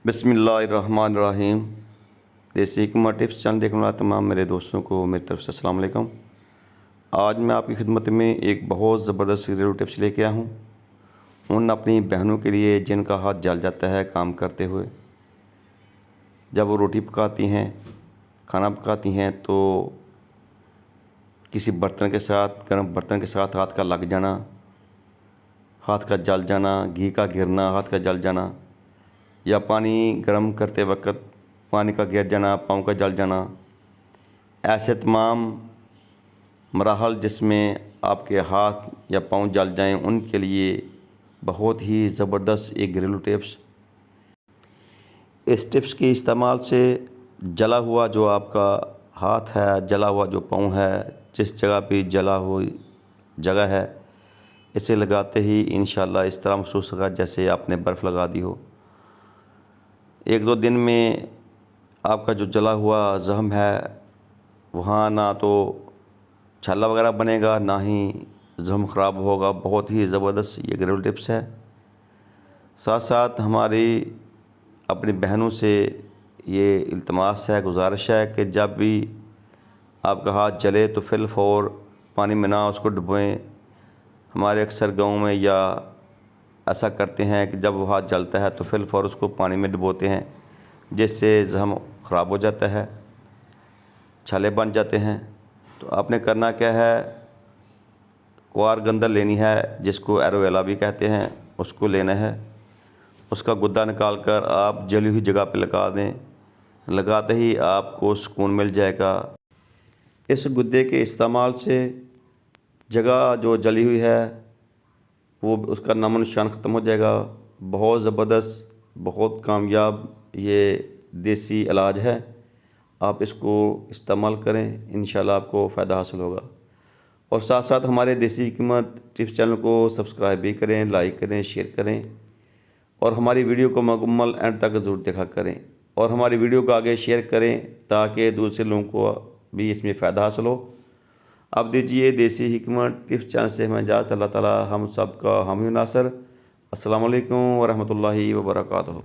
बिस्मिल्लाहिर्रहमानिर्रहीम। देसी हिकमत टिप्स चैनल देखने वाले तमाम मेरे दोस्तों को मेरी तरफ से अस्सलाम वालेकुम। आज मैं आपकी खिदमत में एक बहुत ज़बरदस्त घरेलू टिप्स लेके आया हूँ उन अपनी बहनों के लिए जिनका हाथ जल जाता है काम करते हुए। जब वो रोटी पकाती हैं, खाना पकाती हैं तो किसी बर्तन के साथ, गर्म बर्तन के साथ हाथ का लग जाना, हाथ का जल जाना, घी का गिरना, हाथ का जल जाना, या पानी गर्म करते वक्त पानी का गिर जाना, पाँव का जल जाना, ऐसे तमाम मराहल जिसमें आपके हाथ या पाँव जल जाएं, उनके लिए बहुत ही ज़बरदस्त एक घरेलू टिप्स। इस टिप्स के इस्तेमाल से जला हुआ जो आपका हाथ है, जला हुआ जो पाँव है, जिस जगह पे जला हुई जगह है, इसे लगाते ही इंशाअल्लाह इस तरह महसूस होगा जैसे आपने बर्फ़ लगा दी हो। एक दो दिन में आपका जो जला हुआ ज़ख्म है वहाँ ना तो छाला वगैरह बनेगा, ना ही ज़ख्म ख़राब होगा। बहुत ही ज़बरदस्त ये घरेलू टिप्स है। साथ साथ हमारी अपनी बहनों से ये इल्तमास है, गुजारिश है कि जब भी आपका हाथ जले तो फिल फौर पानी में ना उसको डुबोएं। हमारे अक्सर गाँव में या ऐसा करते हैं कि जब वो हाथ जलता है तो फिल फौर उसको पानी में डुबोते हैं, जिससे ज़ख्म ख़राब हो जाता है, छाले बन जाते हैं। तो आपने करना क्या है, क्वार गंदल लेनी है जिसको एलोवेरा भी कहते हैं, उसको लेना है। उसका गुद्दा निकाल कर आप जली हुई जगह पे लगा दें। लगाते ही आपको सुकून मिल जाएगा। इस गुद्दे के इस्तेमाल से जगह जो जली हुई है वो उसका नामो निशान ख़त्म हो जाएगा। बहुत ज़बरदस्त, बहुत कामयाब ये देसी इलाज है। आप इसको इस्तेमाल करें, इंशाल्लाह आपको फ़ायदा हासिल होगा। और साथ साथ हमारे देसी हिकमत टिप्स चैनल को सब्सक्राइब भी करें, लाइक करें, शेयर करें और हमारी वीडियो को मुकम्मल एंड तक ज़रूर देखा करें और हमारी वीडियो को आगे शेयर करें ताकि दूसरे लोगों को भी इसमें फ़ायदा हासिल हो। अब दीजिए देसी हिकमत टिप्स चैनल से हमें इजाज़त। अल्लाह ताला हम सब का हामी नासर। अस्सलामु अलैकुम व रहमतुल्लाहि व बरकातुहू।